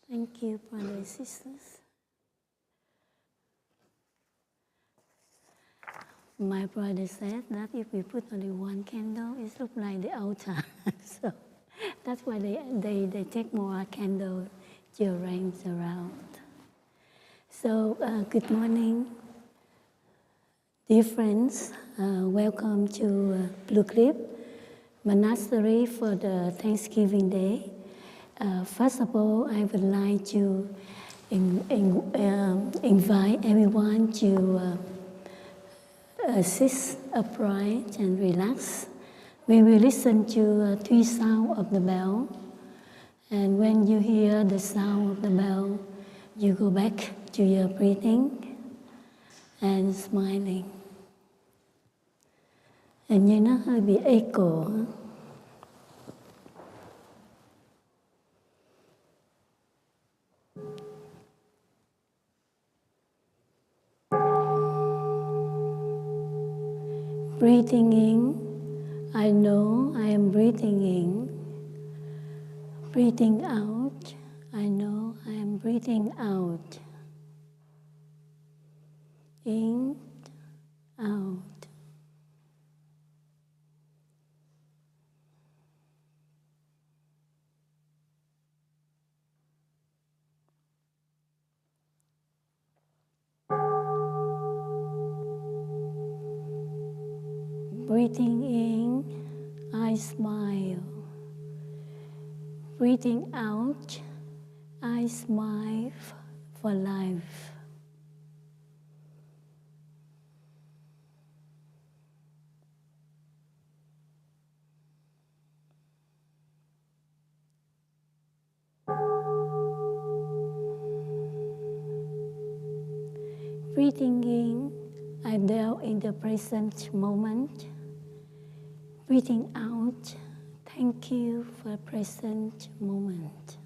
Thank you, brothers and sisters. My brother said that if we put only one candle, it looks like the altar. So that's why they take more candle to arrange around. So good morning, dear friends. Welcome to Blue Cliff Monastery for the Thanksgiving Day. First of all, I would like to invite everyone to sit upright and relax. We will listen to three sounds of the bell. And when you hear the sound of the bell, you go back to your breathing and smiling. Hình như nó hơi bị echo. Breathing in, I know I am breathing in. Breathing out, I know I am breathing out. In, out. Breathing in, I smile. Breathing out, I smile for life. Breathing in, I dwell in the present moment. Breathing out, thank you for the present moment.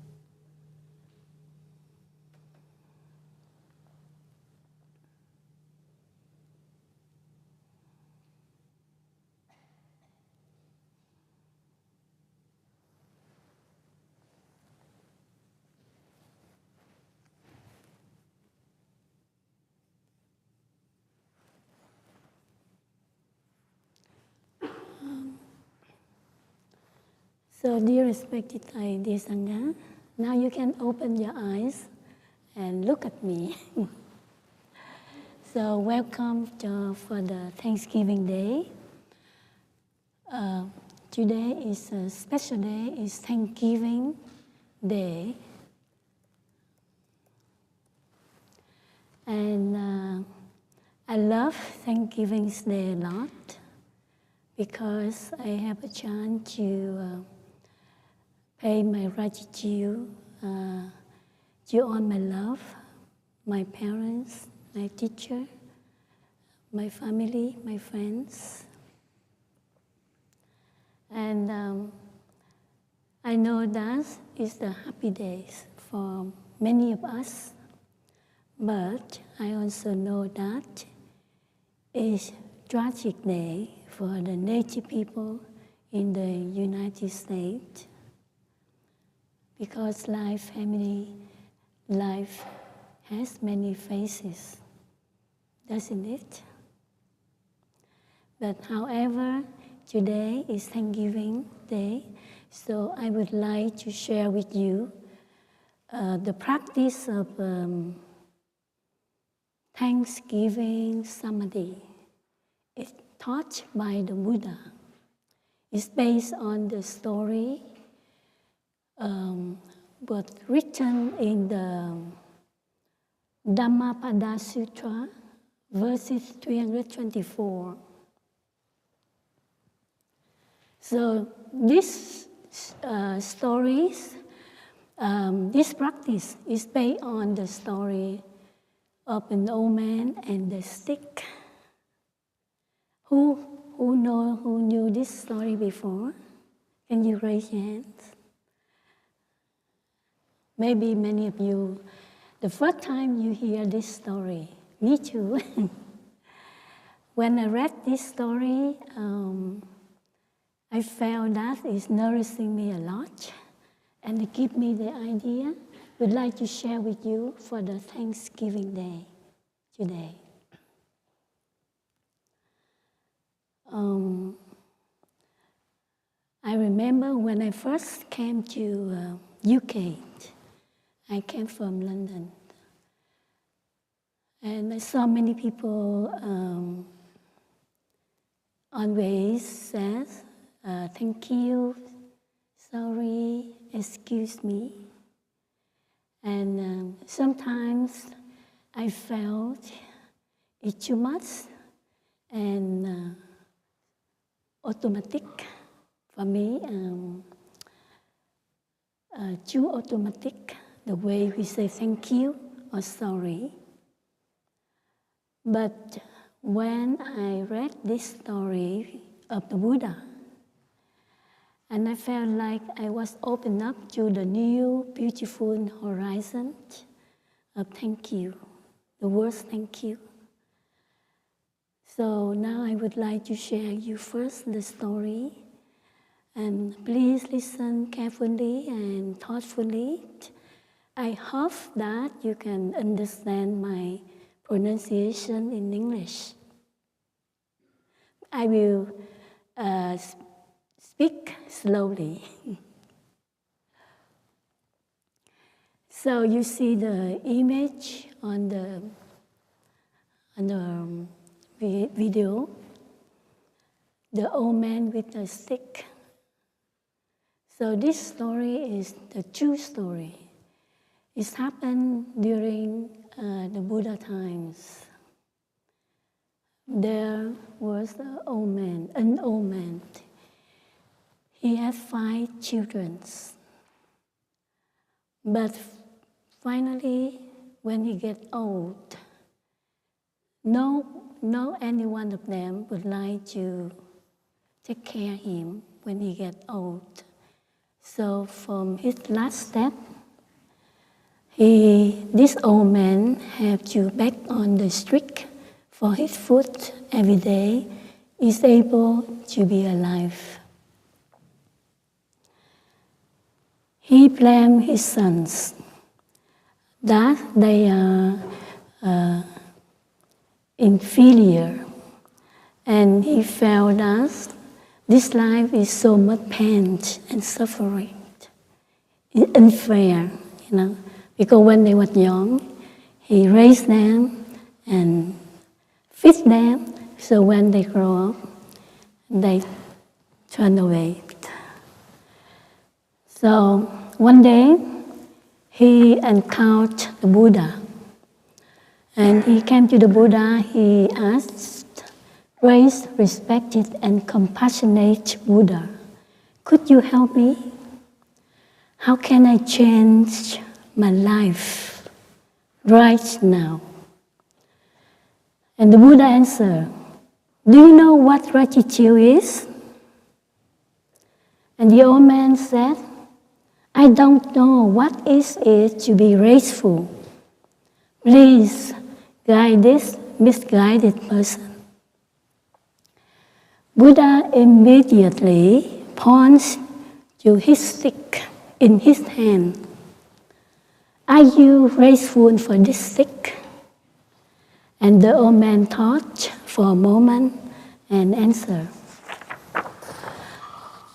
So, dear respected dear Sangha, now you can open your eyes and look at me. So, welcome for the Thanksgiving Day. Today is a special day, it's Thanksgiving Day. And I love Thanksgiving Day a lot because I have a chance to pay my gratitude to all my love, my parents, my teacher, my family, my friends. And I know that is the happy days for many of us, but I also know that it's tragic day for the Native people in the United States. Because life has many faces, doesn't it? But however, today is Thanksgiving Day, so I would like to share with you the practice of Thanksgiving Samadhi. It's taught by the Buddha. It's based on the story but written in the Dhammapada Sutra, verses 324. So this stories, this practice is based on the story of an old man and the stick. Who knew this story before? Can you raise your hands? Maybe many of you, the first time you hear this story, me too. When I read this story, I felt that it's nourishing me a lot, and it gave me the idea would like to share with you for the Thanksgiving Day today. I remember when I first came to UK, I came from London, and I saw many people always says, thank you, sorry, excuse me. And sometimes I felt it too much and automatic for me, too automatic, the way we say thank you or sorry. But when I read this story of the Buddha, and I felt like I was opened up to the new beautiful horizon of thank you, the words thank you. So now I would like to share you first the story, and please listen carefully and thoughtfully. I hope that you can understand my pronunciation in English. I will speak slowly. So you see the image on the video, the old man with a stick. So this story is the true story. It happened during the Buddha times. There was an old man. He had 5 children. But finally, when he gets old, no any one of them would like to take care of him when he gets old. So from his last step, this old man had to beg on the street for his food every day, is able to be alive. He blamed his sons that they are inferior, and he felt that this life is so much pain and suffering. It's unfair, because when they were young, he raised them and fed them, so when they grow up, they turn away. So one day, he encountered the Buddha. And he came to the Buddha, he asked, "Praise, respected and compassionate Buddha, could you help me? How can I change my life right now?" And the Buddha answered, "Do you know what gratitude is?" And the old man said, "I don't know what is it to be grateful. Please guide this misguided person." Buddha immediately points to his stick in his hand. "Are you grateful for this stick?" And the old man thought for a moment and answered,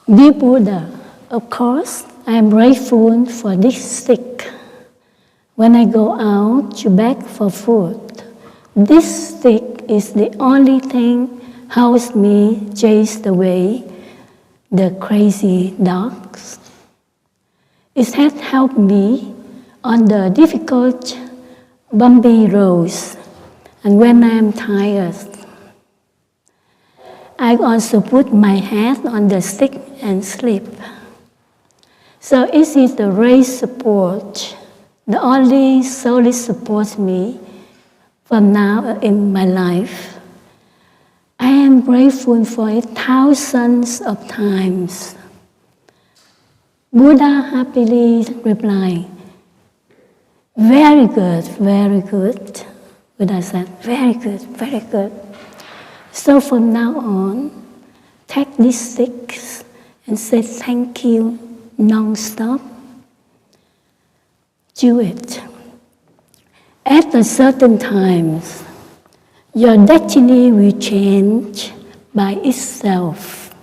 "Dear Buddha, of course I am grateful for this stick. When I go out to beg for food, this stick is the only thing helps me chase away the crazy dogs. It has helped me on the difficult, bumpy roads, and when I am tired, I also put my head on the stick and sleep. So it is the great support, the only solid support me from now in my life. I am grateful for it thousands of times." Buddha happily replied, "Very good, very good." Buddha said, "Very good, very good. So from now on, take these sticks and say thank you non-stop. do it. At a certain times, your destiny will change by itself.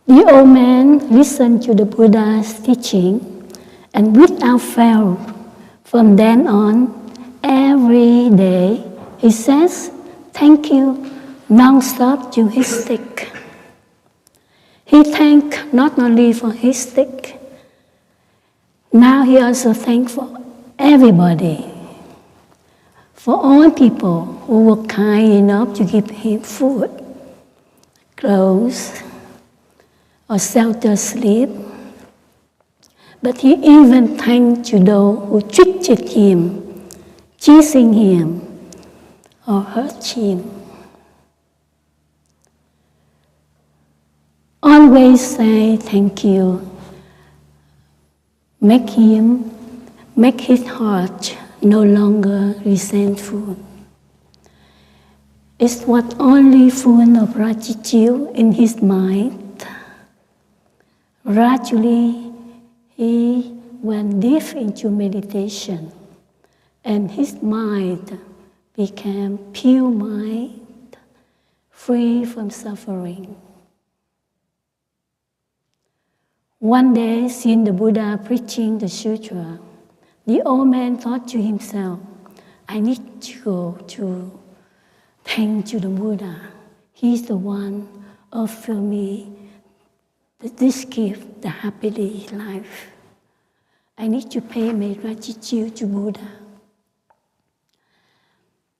The old man listened to the Buddha's teaching, and without fail, from then on, every day, he says, "Thank you," non-stop to his stick. He thanked not only for his stick, now he also thanked for everybody, for all people who were kind enough to give him food, clothes, or shelter sleep. But he even thanked to those who treated him, teasing him, or hurt him. Always say thank you. Make his heart no longer resentful. It's what only full of gratitude in his mind. Gradually, he went deep into meditation, and his mind became pure mind, free from suffering. One day, seeing the Buddha preaching the sutra, the old man thought to himself, "I need to go to thank to the Buddha. He's the one offer me this gift, the happy life. I need to pay my gratitude to Buddha."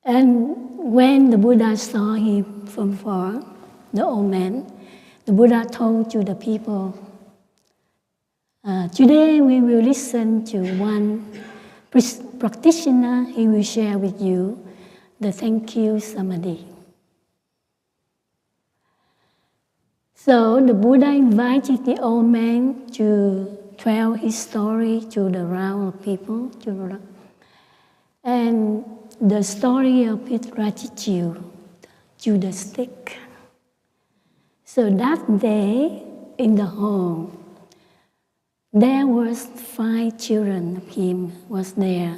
And when the Buddha saw him from far, the old man, the Buddha told to the people, "Today we will listen to one practitioner. He will share with you the thank you samadhi." So the Buddha invited the old man to tell his story to the round of people, and the story of his gratitude to the stick. So that day in the home, there was 5 children of him was there,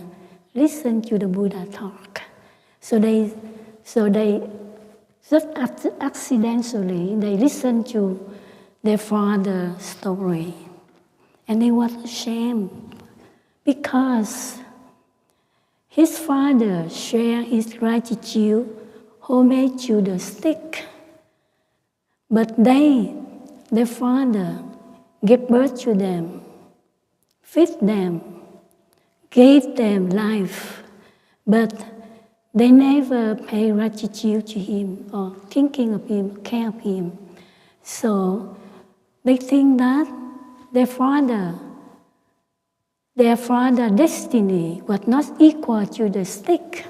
listen to the Buddha talk. So they just accidentally, they listened to their father's story. And they were ashamed because his father shared his gratitude homemade to the stick. But their father, gave birth to them, fed them, gave them life, but they never pay gratitude to him or thinking of him, care of him. So they think that their father destiny was not equal to the stick.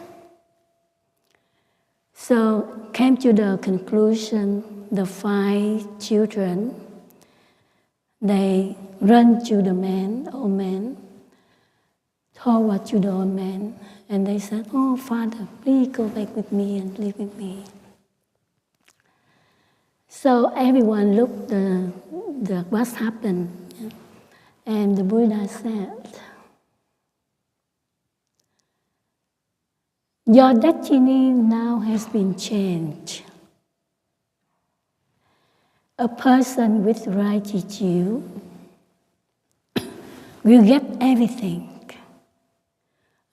So came to the conclusion, the 5 children, they run to the old man, told to the old man, and they said, "Oh, Father, please go back with me and live with me." So everyone looked the what happened, and the Buddha said, "Your destiny now has been changed. A person with gratitude will get everything.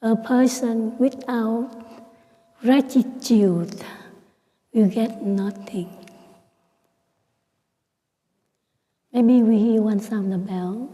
A person without gratitude will get nothing." Maybe we hear one sound the bell.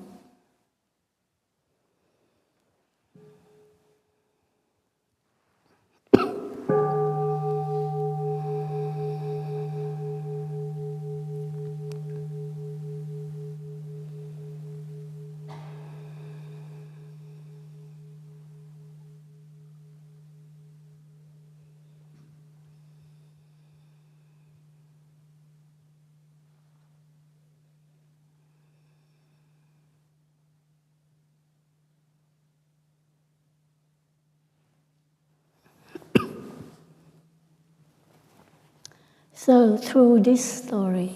So through this story,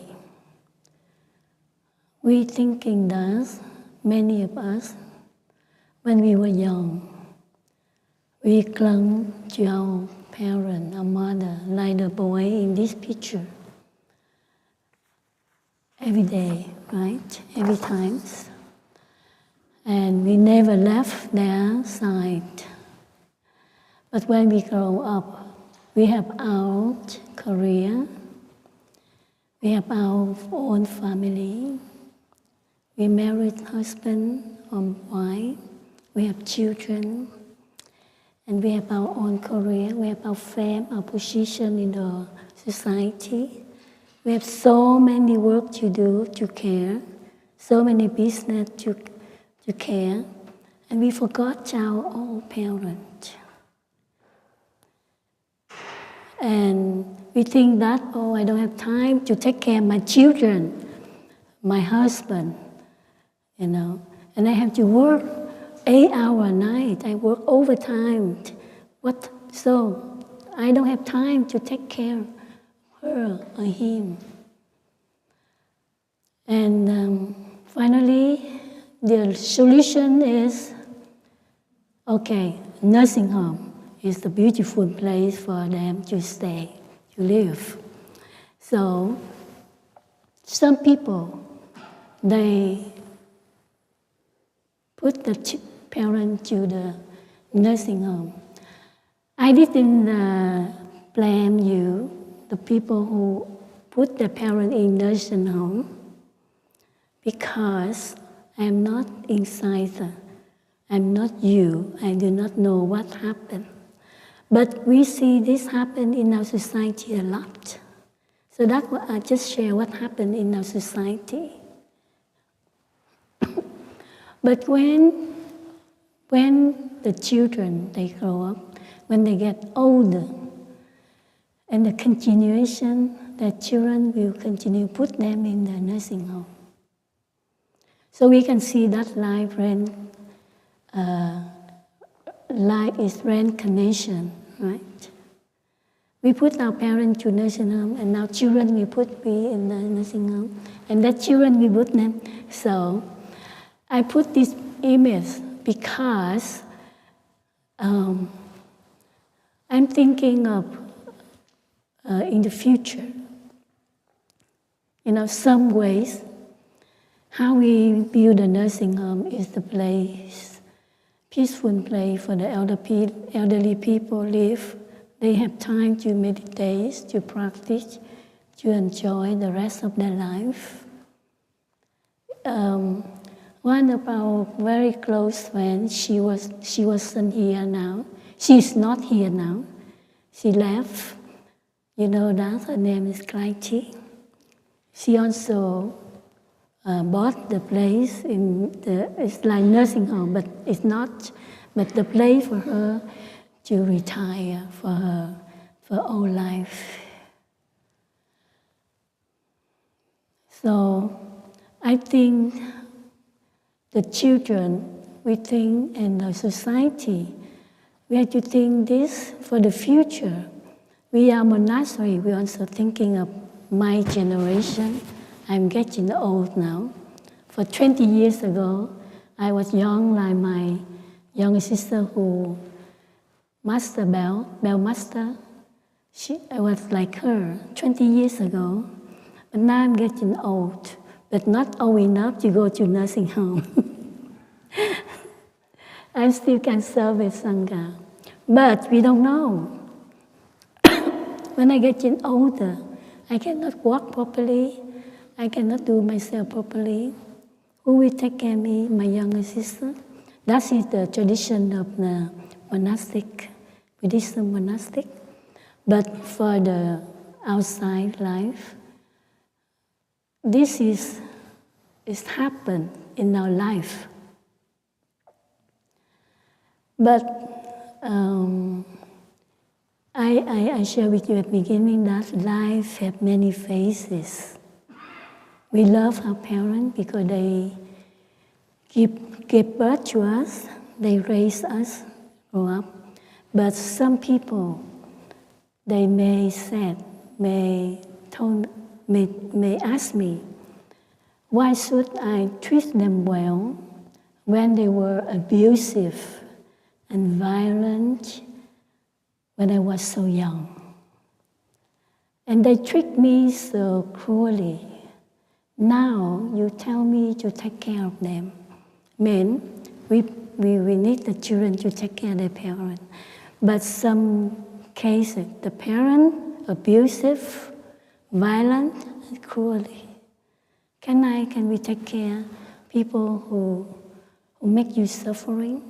we thinking that many of us When we were young, we clung to our parent, our mother, like the boy in this picture. Every day, right? Every time. And we never left their side. But when we grow up, we have our career, we have our own family, we married husband or wife, we have children, and we have our own career, we have our fame, our position in the society. We have so many work to do, to care, so many business to care, and we forgot our own parent. And we think that, oh, I don't have time to take care of my children, my husband, and I have to work 8 hours a night. I work overtime. So I don't have time to take care of her or him. And finally, the solution is, okay, nursing home is the beautiful place for them to stay, to live. So some people, they put the parent to the nursing home. I didn't blame you, the people who put the parent in nursing home, because I'm not insider. I'm not you. I do not know what happened. But we see this happen in our society a lot. So that's what I just share what happened in our society. But when the children, they grow up, when they get older, and the continuation, the children will continue put them in the nursing home. So we can see that life is reincarnation, right? We put our parents to nursing home, and now children we put in the nursing home, and that children we put them. So I put this image because I'm thinking of in the future, some ways. How we build a nursing home is the place, peaceful place for the elderly people live. They have time to meditate, to practice, to enjoy the rest of their life. One of our very close friends, she wasn't here now. She's not here now. She left. You know that her name is Clarity. She also bought the place it's like nursing home, but it's not. But the place for her to retire for all life. So I think the children, we think, and the society, we have to think this for the future. We are monastery. We're also thinking of my generation. I'm getting old now. For 20 years ago, I was young like my younger sister who Master Bell Master. I was like her 20 years ago. But now I'm getting old, but not old enough to go to nursing home. I still can serve with Sangha. But we don't know. When I get older, I cannot walk properly. I cannot do myself properly. Who will take care of me? My younger sister. That is the tradition of the monastic, Buddhism monastic. But for the outside life, this is happened in our life. But I share with you at the beginning that life has many phases. We love our parents because they give birth to us, they raise us, grow up. But some people, they may ask me, why should I treat them well? when they were abusive and violent when I was so young. And they treat me so cruelly. Now you tell me to take care of them. Men, we need the children to take care of their parents. But some cases, the parent abusive, violent, and cruelly. Can we take care of people who make you suffering?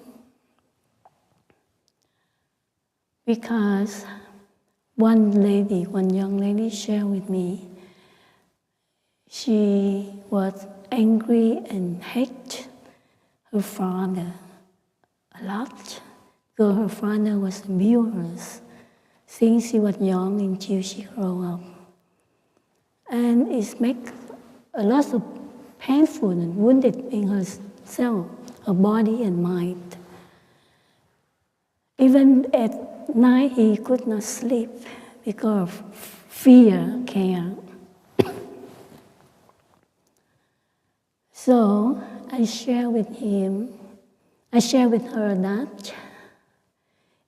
Because one young lady shared with me, she was angry and hate her father a lot, because her father was abused since she was young until she grew up. And it makes a lot of painful and wounded in herself, her body and mind. Even at night, he could not sleep because of fear, care. So I share with her that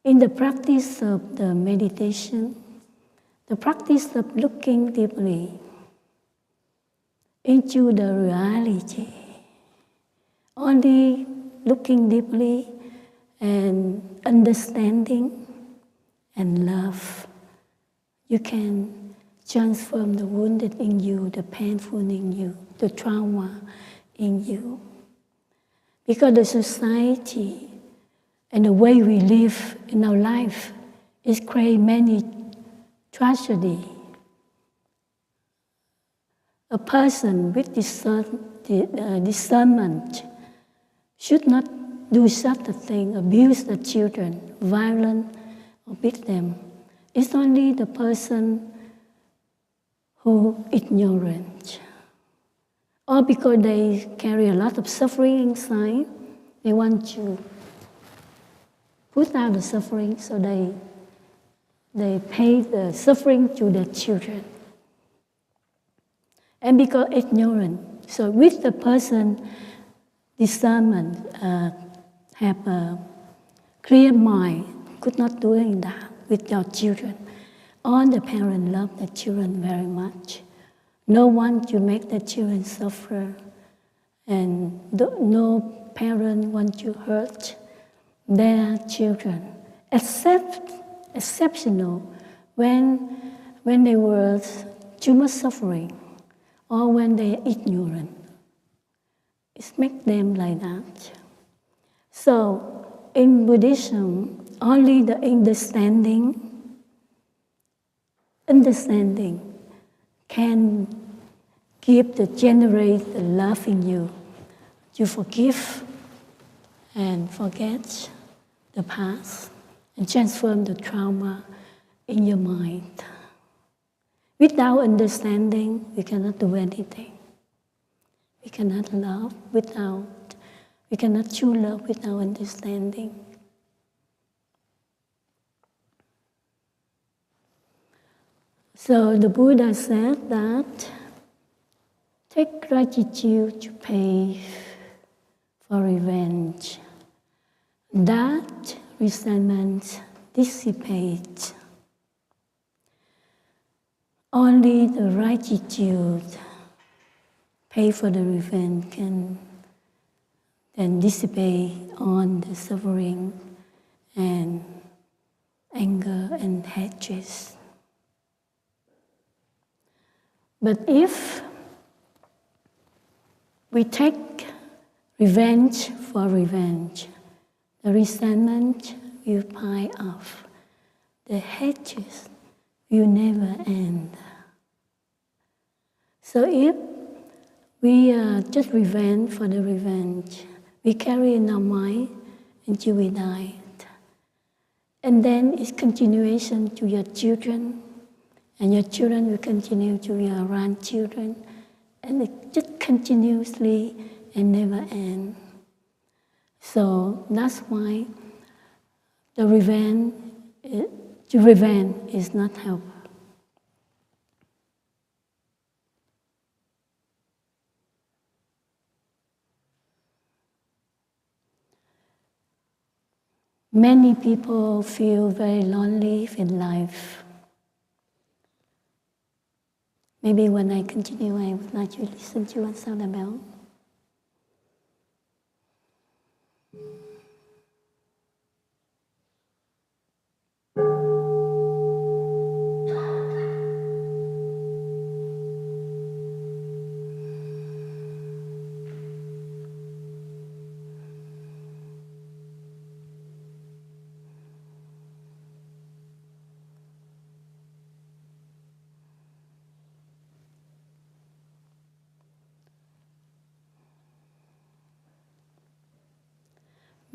in the practice of the meditation, the practice of looking deeply into the reality, only looking deeply and understanding and love, you can transform the wounded in you, the painful in you, the trauma in you. Because the society and the way we live in our life is create many tragedy. A person with discernment should not do such a thing, abuse the children, violent, or beat them. It's only the person who ignorant. Or because they carry a lot of suffering inside, they want to put out the suffering, so they pay the suffering to their children. And because ignorant, so with the person discernment, have a clear mind, could not doing that with your children. All the parents love their children very much. No one to make the children suffer, and no parent want to hurt their children, exceptional when they were too much suffering or when they are ignorant. It makes them like that. So in Buddhism, only the understanding can generate the love in you. You forgive and forget the past and transform the trauma in your mind. Without understanding, we cannot do anything. We cannot love we cannot true love without understanding. So the Buddha said that take gratitude to pay for revenge. That resentment dissipates. Only the gratitude pay for the revenge can dissipate on the suffering and anger and hatred. But if we take revenge for revenge, the resentment will pile up. The hatred will never end. So if we just revenge for the revenge, we carry in our mind until we die. And then it's continuation to your children, and your children will continue to your grandchildren, and it just continuously and never end. So that's why the revenge is not helpful. Many people feel very lonely in life. Maybe when I continue, I would like you to listen to what sound about.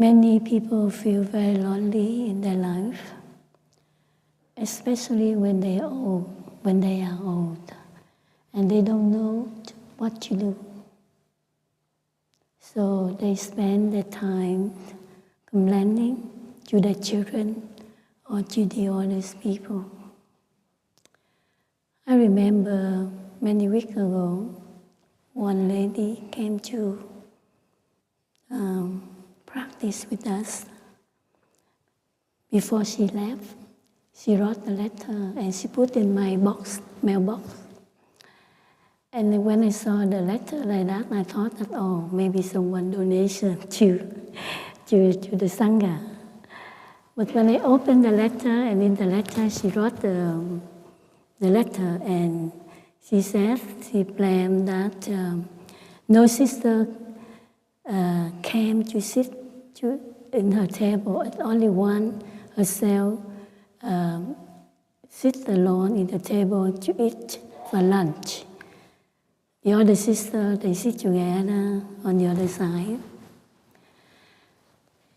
Many people feel very lonely in their life, especially when they are old, and they don't know what to do. So they spend their time complaining to their children or to the oldest people. I remember many weeks ago, one lady came to practice with us. Before she left, she wrote a letter and she put in my mailbox. And when I saw the letter like that, I thought that, oh, maybe someone donation to the Sangha. But when I opened the letter, and in the letter she wrote the letter, and she said she planned that no sister came to sit in her table. Only one herself sit alone in the table to eat for lunch. The other sister, they sit together on the other side.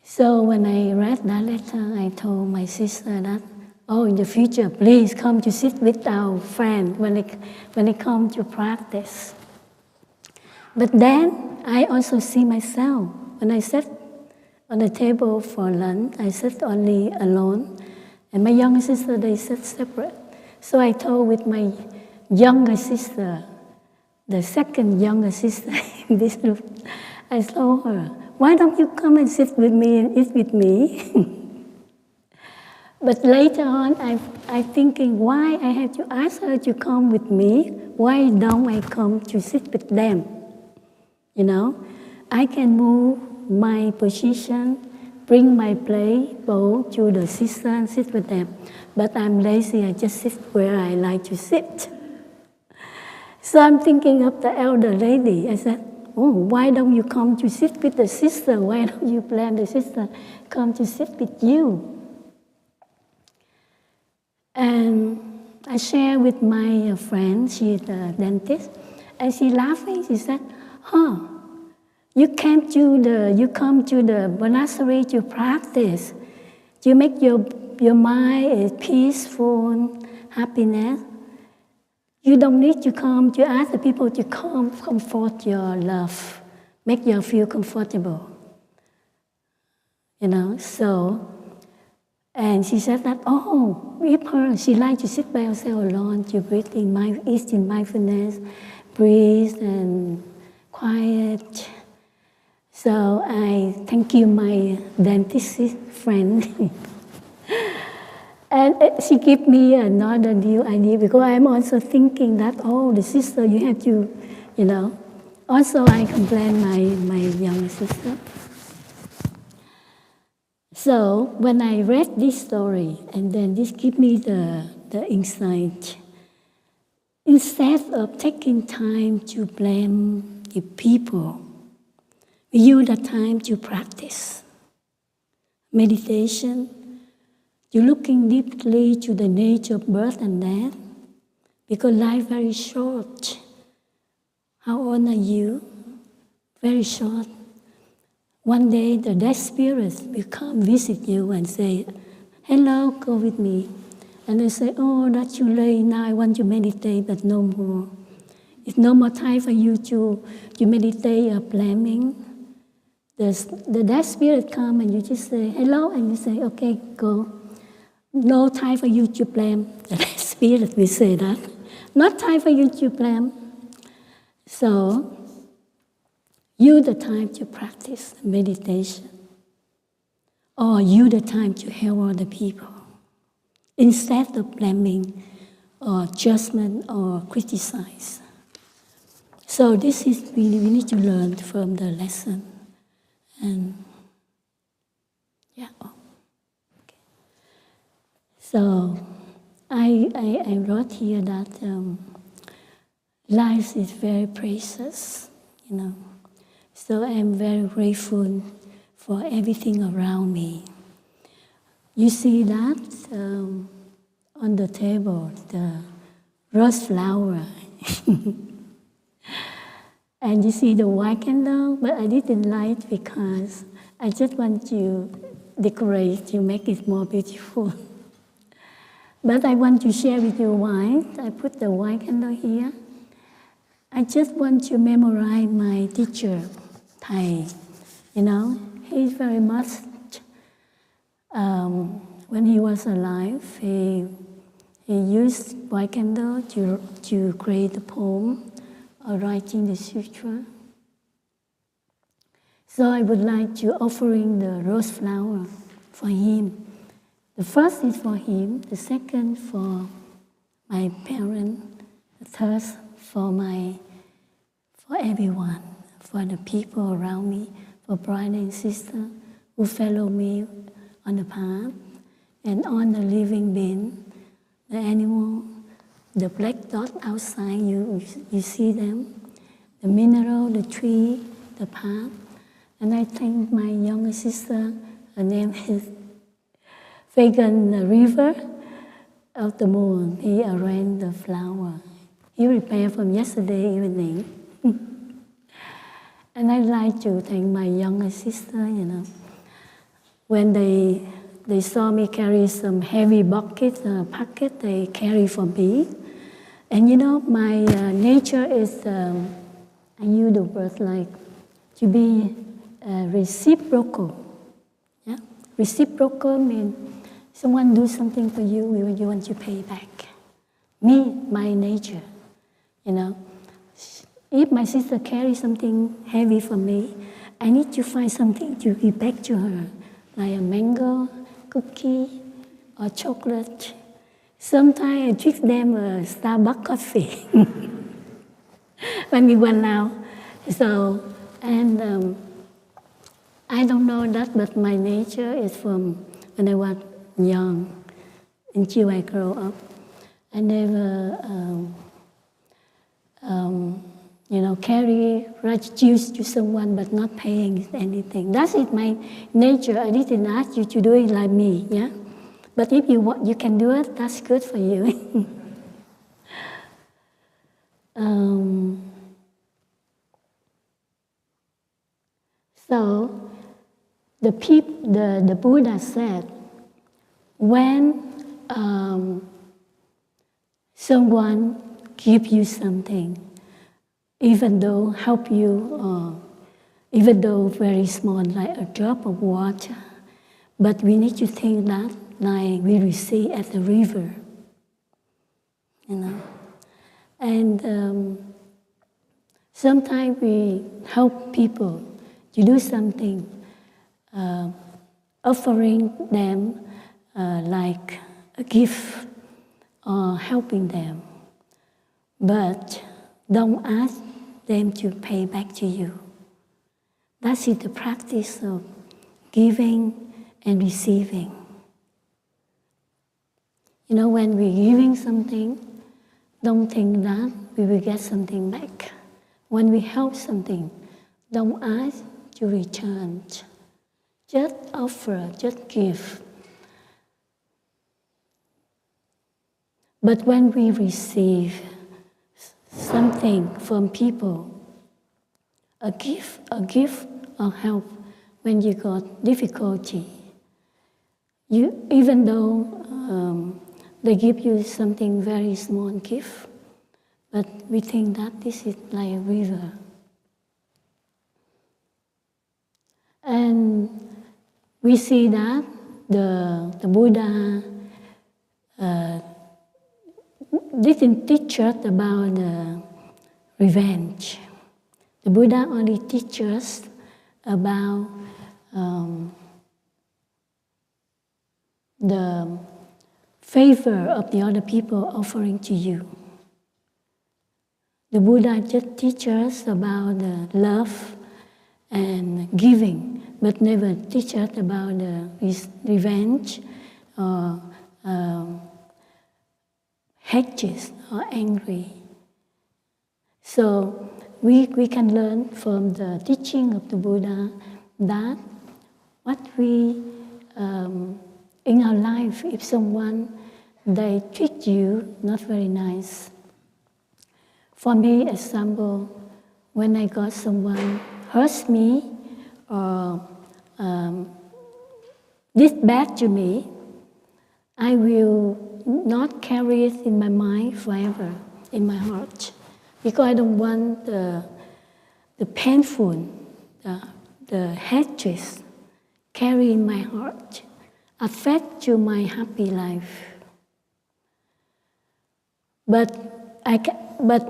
So when I read that letter, I told my sister that, oh, in the future, please come to sit with our friend when they come to practice. But then I also see myself. When I sat on the table for lunch, I sat only alone, and my younger sister, they sat separate. So I told with my younger sister, the second younger sister in this group, I told her, why don't you come and sit with me and eat with me? But later on, I'm thinking, why I have to ask her to come with me? Why don't I come to sit with them? You know, I can move my position, bring my plate bowl to the sister and sit with them. But I'm lazy, I just sit where I like to sit. So I'm thinking of the elder lady. I said, oh, why don't you come to sit with the sister? Why don't you plan the sister come to sit with you? And I share with my friend, she's a dentist, and she laughing, she said, you come to the monastery to practice. You make your mind a peaceful, happiness. You don't need to come to ask the people to come comfort your love, make you feel comfortable. You know, so, and she said that, oh, with her, she likes to sit by herself alone, to breathe in mindfulness, breathe and quiet. So I thank you, my dentist friend. And she gave me another new idea, because I'm also thinking that, oh, the sister, you have to, you know. Also, I complain my younger sister. So when I read this story, and then this gave me the insight, instead of taking time to blame the people, we use the time to practice meditation. You're looking deeply to the nature of birth and death, because life is very short. How old are you? Very short. One day the dead spirits will come visit you and say, hello, go with me. And they say, oh, that's too late, now I want to meditate, but no more. It's no more time for you to meditate or planning. The dead spirit come and you just say, hello, and you say, okay, go. No time for you to plan. The spirit will say that. Not time for you to plan. So, use the time to practice meditation. or use the time to help other people instead of blaming or judgment or criticize. So this is we need to learn from the lesson. And yeah. Okay. So I wrote here that life is very precious, you know. So I'm very grateful for everything around me. You see that on the table, the rose flower. And you see the white candle, but I didn't light because I just want to decorate to make it more beautiful. But I want to share with you why I put the white candle here. I just want to memorize my teacher, Thầy. You know, he's very much, when he was alive, he used white candle to create a poem or writing the sutra. So I would like to offering the rose flower for him. The first is for him, the second for my parents, the third for everyone, for the people around me, for brother and sister who follow me on the path, and on the living being, the animal, the black dot outside, you see them, the mineral, the tree, the path. And I thank my younger sister, her name is Vegan River of the Moon. He arranged the flower. He prepared from yesterday evening. And I like to thank my younger sister, you know. When they saw me carry some heavy packet they carry for me. And you know, my nature is, I use the word like, to be reciprocal. Yeah? Reciprocal means someone do something for you, you want to pay back. Me, my nature, you know. If my sister carries something heavy for me, I need to find something to give back to her, like a mango, cookie, or chocolate. Sometimes I treat them a Starbucks coffee when we went out. So, and I don't know that, but my nature is from when I was young until I grow up. I never, carry red juice to someone but not paying anything. That is my nature. I didn't ask you to do it like me, yeah? But if you want, you can do it, that's good for you. So, the Buddha said, when someone gives you something, even though help you, or even though very small, like a drop of water, but we need to think that like we receive at the river, you know. And sometimes we help people to do something, offering them like a gift or helping them, but don't ask them to pay back to you. That is the practice of giving and receiving. You know, when we're giving something, don't think that we will get something back. When we help something, don't ask to return. Just offer, just give. But when we receive something from people, a gift or help when you got difficulty, even though they give you something very small gift, but we think that this is like a river. And we see that the Buddha didn't teach us about the revenge. The Buddha only teaches us about the favor of the other people offering to you. The Buddha just teaches us about the love and giving, but never teach us about the revenge or hatred or angry. So we can learn from the teaching of the Buddha that what we, in our life, if someone, they treat you not very nice. For me, example, when I got someone hurts me or did bad to me, I will not carry it in my mind forever, in my heart, because I don't want the painful, the hatred carry in my heart, affect to my happy life. But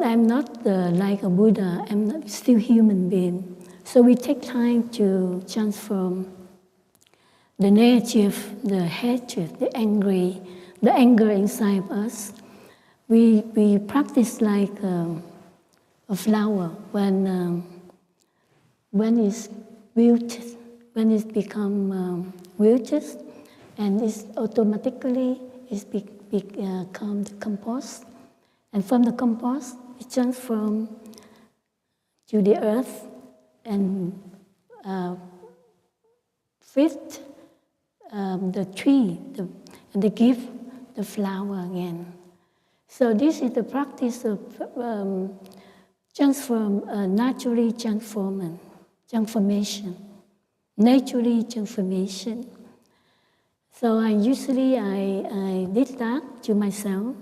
I'm not like a Buddha. I'm not, still human being. So we take time to transform the negative, the hatred, the anger inside of us. We practice like a flower when it's wilted, when it's become wilted, and it's automatically become the compost. And from the compost, it transforms to the earth and feed the tree, and they give the flower again. So this is the practice of naturally transformation, naturally transformation. So I did that to myself.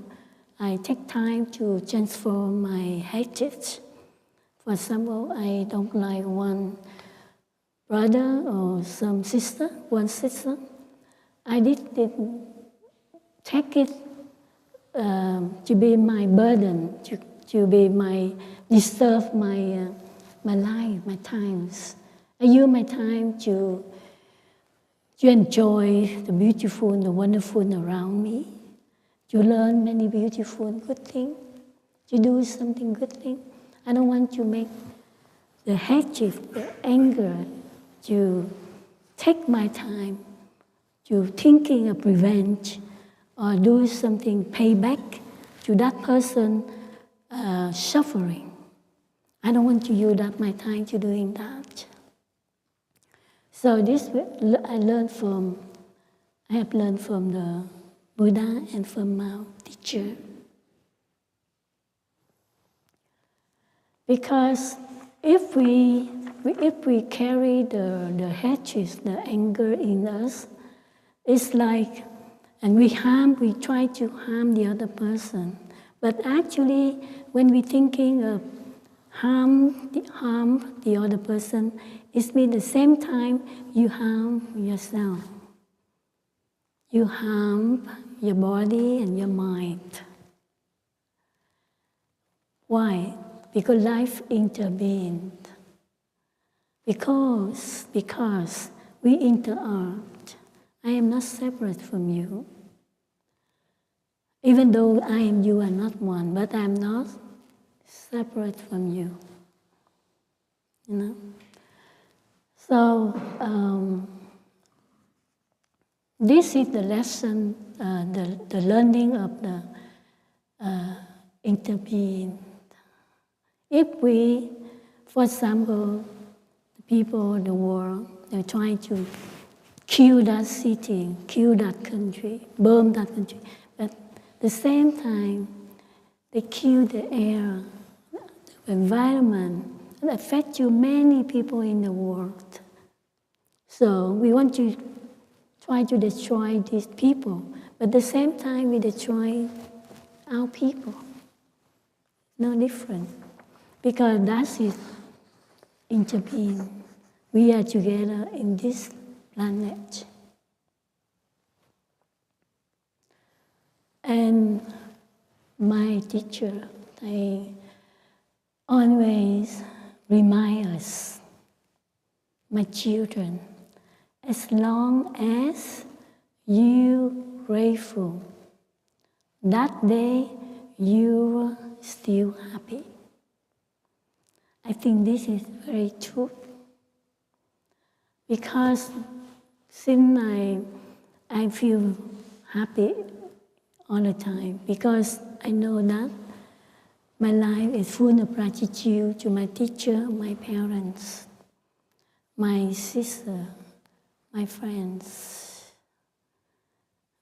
I take time to transform my hatred. For example, I don't like one brother or some sister, one sister. I did take it to be my burden, to be disturb my life, my times. I use my time to enjoy the beautiful, the wonderful around me, to learn many beautiful, good things, to do something good thing. I don't want to make the hatred, the anger, to take my time to thinking of revenge or do something payback to that person suffering. I don't want to use up my time to doing that. So this I have learned from the Buddha and from our teacher. Because if we carry the hatred, the anger in us, it's like, and we try to harm the other person. But actually, when we're thinking of harm the other person, it means at the same time you harm yourself. You harm your body and your mind. Why? Because life intervened. Because we interact. I am not separate from you. Even though I and you are not one, but I am not separate from you. You know? So, this is the lesson, the learning of the interbeing. If we, for example, the people of the world, they're trying to kill that city, kill that country, burn that country, but at the same time, they kill the air, the environment, and affect you many people in the world. So we want to try to destroy these people, but at the same time we destroy our people. No different, because that is interbeing. We are together in this planet. And my teacher, they always remind us, my children, as long as you grateful. That day you were still happy. I think this is very true. Because since I feel happy all the time, because I know that my life is full of gratitude to my teacher, my parents, my sister, my friends.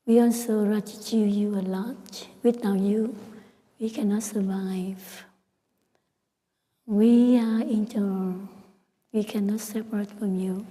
We also gratitude you a lot. Without you, we cannot survive. We are internal. We cannot separate from you.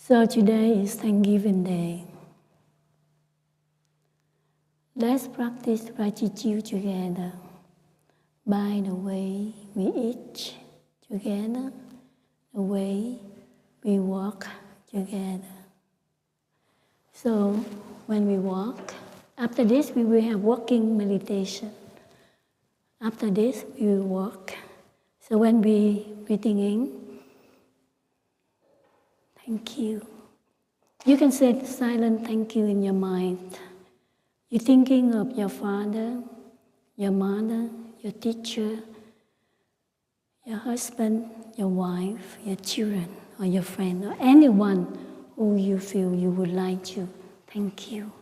So today is Thanksgiving Day. Let's practice gratitude together by the way we eat together, the way we walk together. So when we walk, after this we will have walking meditation. After this we will walk. So when we breathing in, thank you. You can say silent thank you in your mind. You're thinking of your father, your mother, your teacher, your husband, your wife, your children, or your friend, or anyone who you feel you would like to thank you.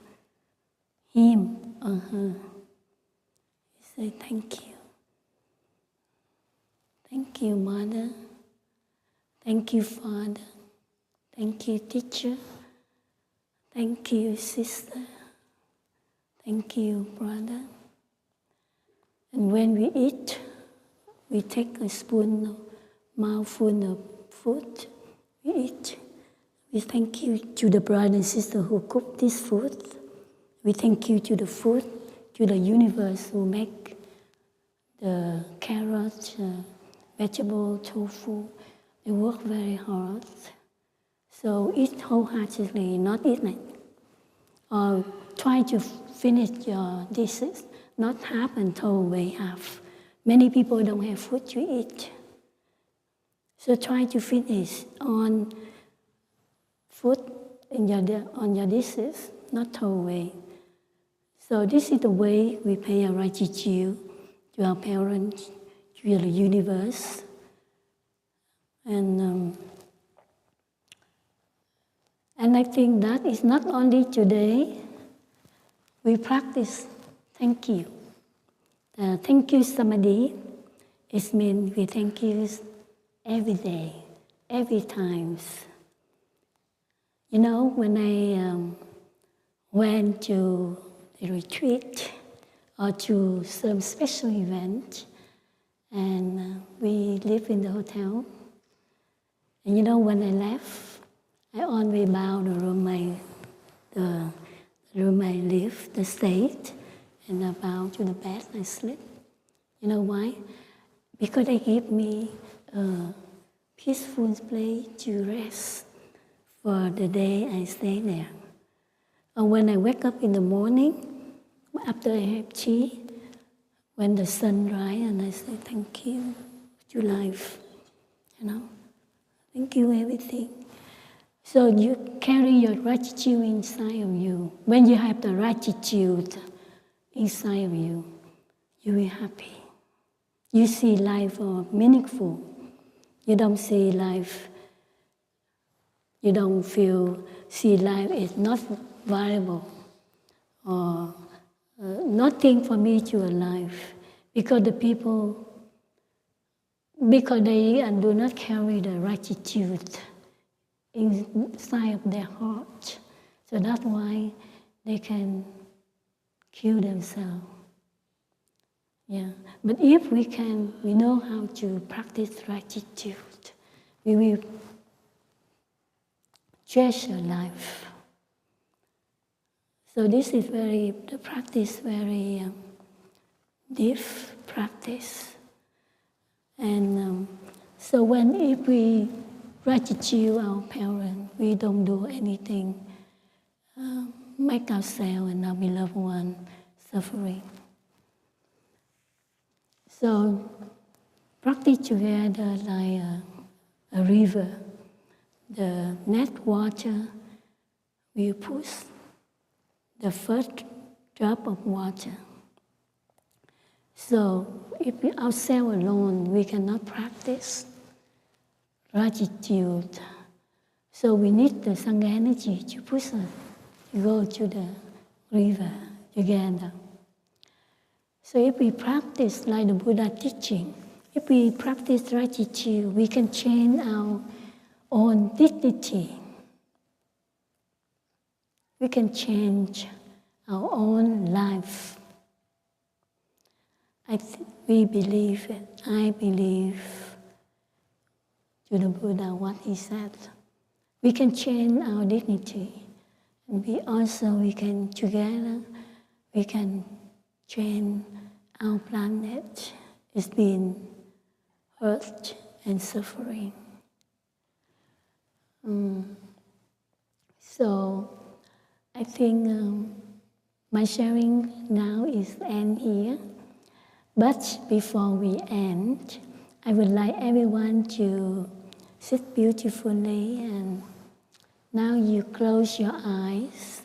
Him or her. You say thank you. Thank you, mother. Thank you, father. Thank you, teacher. Thank you, sister. Thank you, brother. And when we eat, we take a spoon, mouthful of food. We eat. We thank you to the brother and sister who cooked this food. We thank you to the food, to the universe who make the carrots, vegetable, tofu. They work very hard. So eat wholeheartedly, not eat like, or try to finish your dishes, not half and throw away half. Many people don't have food to eat. So try to finish on food on your dishes, not throw away. So this is the way we pay our gratitude to our parents, to the universe. And I think that is not only today, we practice thank you. Thank you samadhi, it means we thank you every day, every time. You know, when I went to the retreat or to some special event, and we live in the hotel, and you know, when I left, I always bow the room I live, the state, and I bow to the bed, I sleep. You know why? Because they give me a peaceful place to rest for the day I stay there. And when I wake up in the morning, after I have tea, when the sun rises, and I say thank you to life, you know, thank you everything. So you carry your gratitude inside of you. When you have the gratitude inside of you, you will be happy. You see life meaningful. You don't see life, you don't see life is not valuable or nothing for me to alive. Because the people, because they do not carry the gratitude inside of their heart. So that's why they can kill themselves. Yeah. But if we know how to practice gratitude, we will treasure life. So this is the practice very deep practice. And so if we gratitude our parents, we don't do anything, make ourselves and our beloved one suffering. So practice together like a river. The next water will push the first drop of water. So if we ourselves alone, we cannot practice gratitude. So we need the Sangha energy to push us to go to the river together. So if we practice like the Buddha teaching, if we practice gratitude, we can change our own dignity. We can change our own life. We believe it. I believe to the Buddha what he said. We can change our dignity. And we can together, we can change our planet. It's been hurt and suffering. So I think my sharing now is end here. But before we end, I would like everyone to sit beautifully, and now you close your eyes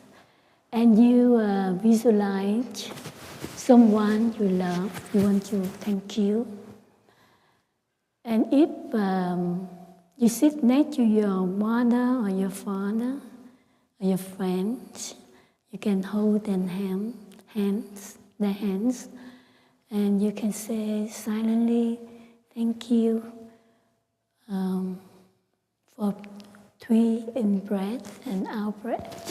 and you visualize someone you love, you want to thank you. And if you sit next to your mother or your father or your friends, you can hold their hands, and you can say silently, thank you for 3 in-breath and out-breath.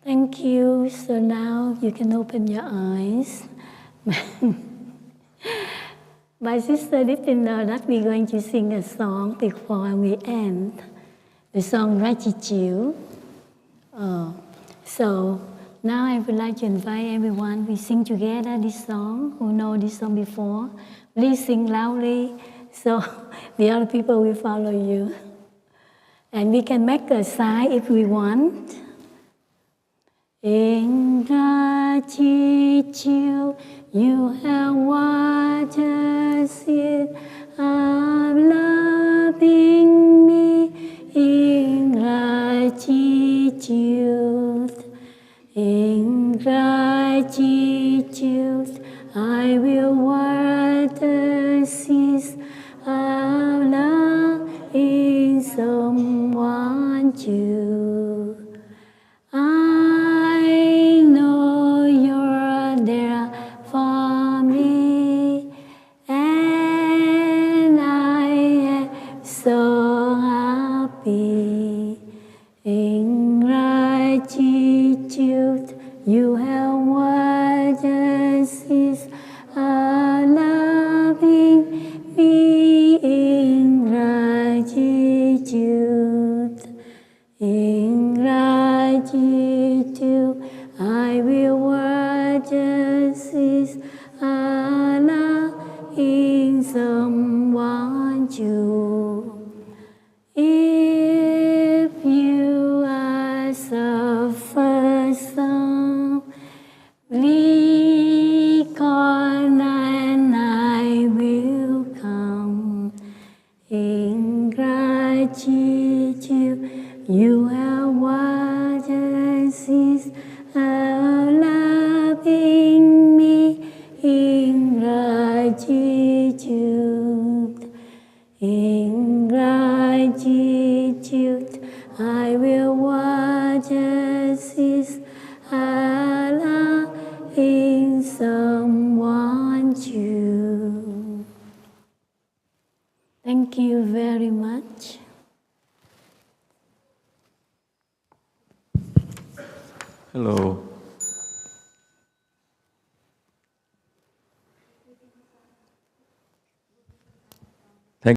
Thank you. So now you can open your eyes. My sister didn't know that we're going to sing a song before we end. The song Gratitude. So now I would like to invite everyone, we sing together this song. Who know this song before? Please sing loudly so the other people will follow you. And we can make a sign if we want. In gratitude, you have watered seed of loving me. In gratitude, I will water seeds of love in someone too. I know you're there for me. want you. If you are suffer some, recall and I will come. In gratitude, you have watched us loving me. In gratitude, in gratitude, I will watch as Allah in someone you. Thank you very much. Hello.